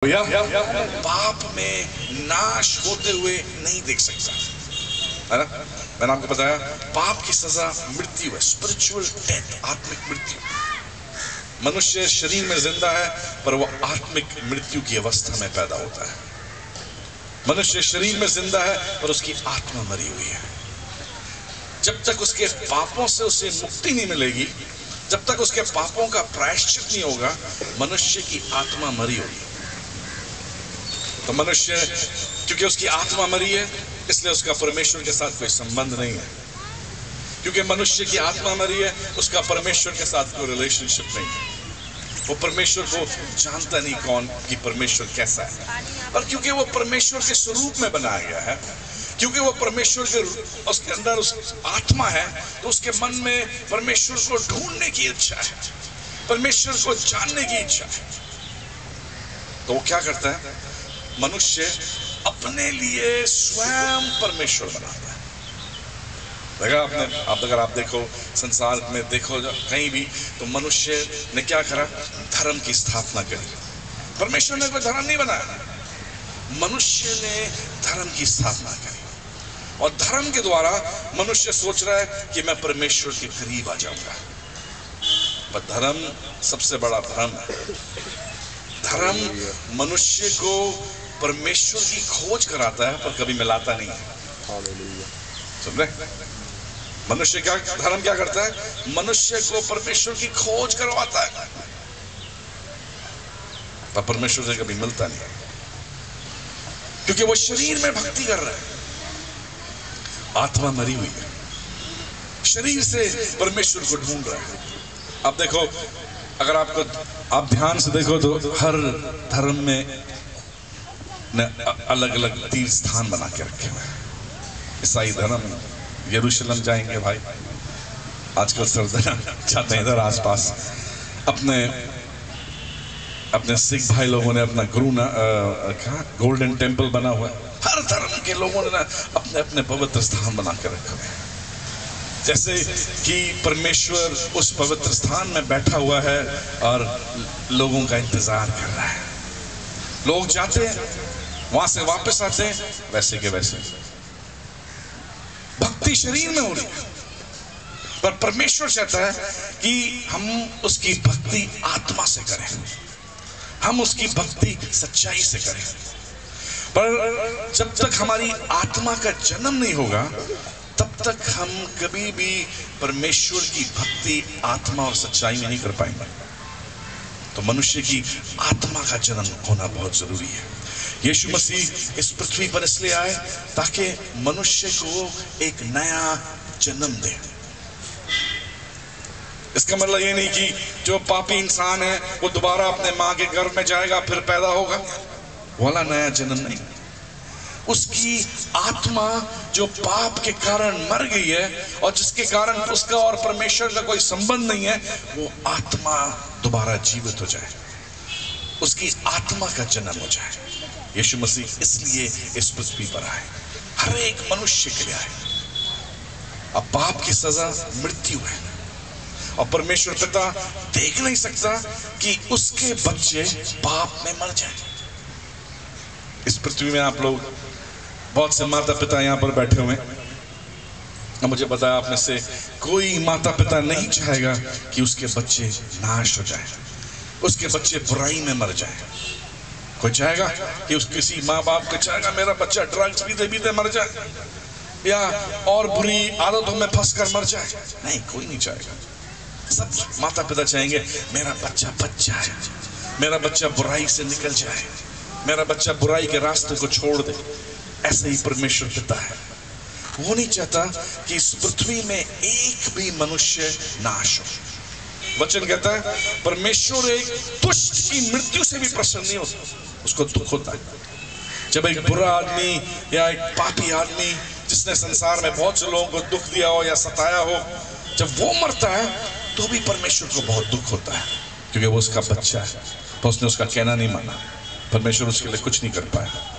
या पाप में नाश होते हुए नहीं देख सकता, है ना। मैंने आपको बताया पाप की सजा मृत्यु है, स्पिरिचुअल डेथ, आत्मिक मृत्यु। मनुष्य शरीर में जिंदा है पर वो आत्मिक मृत्यु की अवस्था में पैदा होता है। मनुष्य शरीर में जिंदा है पर उसकी आत्मा मरी हुई है। जब तक उसके पापों से उसे मुक्ति नहीं मिलेगी, जब तक उसके पापों का प्रायश्चित नहीं होगा, मनुष्य की आत्मा मरी होगी। तो मनुष्य क्योंकि उसकी आत्मा मरी है इसलिए उसका परमेश्वर के साथ कोई संबंध नहीं है। क्योंकि मनुष्य की आत्मा मरी है, उसका परमेश्वर के साथ कोई रिलेशनशिप नहीं है। वो परमेश्वर को जानता नहीं कौन कि परमेश्वर कैसा है। और क्योंकि वो परमेश्वर के स्वरूप में बनाया गया है, क्योंकि वो परमेश्वर के उसके अंदर उस आत्मा है, तो उसके मन में परमेश्वर को ढूंढने की इच्छा है, परमेश्वर को जानने की इच्छा है। तो वो क्या करता है? मनुष्य अपने लिए स्वयं परमेश्वर बनाता है। देखा आपने, अगर आप देखो संसार में देखो कहीं भी, तो मनुष्य ने क्या करा? धर्म की स्थापना करी। परमेश्वर ने कोई धर्म नहीं बनाया, मनुष्य ने धर्म की स्थापना करी। और धर्म के द्वारा मनुष्य सोच रहा है कि मैं परमेश्वर के करीब आ जाऊंगा। पर धर्म सबसे बड़ा भ्रम है। धर्म मनुष्य को परमेश्वर की खोज कराता है पर कभी मिलाता नहीं है। समझे? मनुष्य क्या, धर्म क्या करता है? मनुष्य को परमेश्वर की खोज करवाता है पर परमेश्वर से कभी मिलता नहीं, क्योंकि वो शरीर में भक्ति कर रहा है, आत्मा मरी हुई है, शरीर से परमेश्वर को ढूंढ रहा है। अब देखो, अगर आप ध्यान से देखो तो हर धर्म में अलग अलग तीर्थ स्थान बना के रखे हुए हैं। ईसाई धर्म यरूशलेम जाएंगे भाई, आजकल सरदार चाहते हैं इधर आसपास। अपने सिख भाई लोगों ने अपना गोल्डन टेम्पल बना हुआ है। हर धर्म के लोगों ने अपने अपने पवित्र स्थान बना के रखे हुए हैं, जैसे कि परमेश्वर उस पवित्र स्थान में बैठा हुआ है और लोगों का इंतजार कर रहा है। लोग जाते हैं, वहां से वापस आते हैं, वैसे के वैसे। भक्ति शरीर में हो रही है पर परमेश्वर चाहता है कि हम उसकी भक्ति आत्मा से करें, हम उसकी भक्ति सच्चाई से करें। पर जब तक हमारी आत्मा का जन्म नहीं होगा तब तक हम कभी भी परमेश्वर की भक्ति आत्मा और सच्चाई में नहीं कर पाएंगे। तो मनुष्य की आत्मा का जन्म होना बहुत जरूरी है। यीशु मसीह इस पृथ्वी पर इसलिए आए ताकि मनुष्य को एक नया जन्म दे। इसका मतलब ये नहीं कि जो पापी इंसान है वो दोबारा अपने माँ के गर्भ में जाएगा फिर पैदा होगा, वाला नया जन्म नहीं। उसकी आत्मा जो पाप के कारण मर गई है और जिसके कारण उसका और परमेश्वर का कोई संबंध नहीं है, वो आत्मा दोबारा जीवित हो जाए, उसकी आत्मा का जन्म हो जाए। यीशु मसीह इसलिए इस पृथ्वी पर आए, हर एक मनुष्य के लिए आए। अब पाप की सजा मृत्यु है और परमेश्वर पिता देख नहीं सकता कि उसके बच्चे पाप में मर जाएं। इस पृथ्वी में आप लोग बहुत से माता पिता यहाँ पर बैठे हुए हैं। मुझे बताया आप में से कोई माता पिता नहीं चाहेगा कि उसके बच्चे नाश हो जाए, उसके बच्चे बुराई में मर जाए। कोई चाहेगा कि किसी माँ बाप को चाहेगा मेरा बच्चा ड्रग्स पीते पीते मर जाए या और बुरी आदतों में फंस कर मर जाए? नहीं, कोई नहीं चाहेगा। सब माता पिता चाहेंगे मेरा बच्चा बच जाए, मेरा बच्चा बुराई से निकल जाए, मेरा बच्चा बुराई के रास्ते को छोड़ दे। ऐसे ही परमेश्वर पिता है, वो नहीं चाहता कि इस पृथ्वी में एक भी मनुष्य नाश हो। वचन कहता है परमेश्वर एक दुष्ट की मृत्यु से भी प्रसन्न नहीं होता, उसको दुख होता है। जब एक बुरा आदमी या एक पापी आदमी जिसने संसार में बहुत से लोगों को दुख दिया हो या सताया हो, जब वो मरता है तो भी परमेश्वर को बहुत दुख होता है, क्योंकि वो उसका बच्चा है, तो उसने उसका कहना नहीं माना, परमेश्वर उसके लिए कुछ नहीं कर पाया।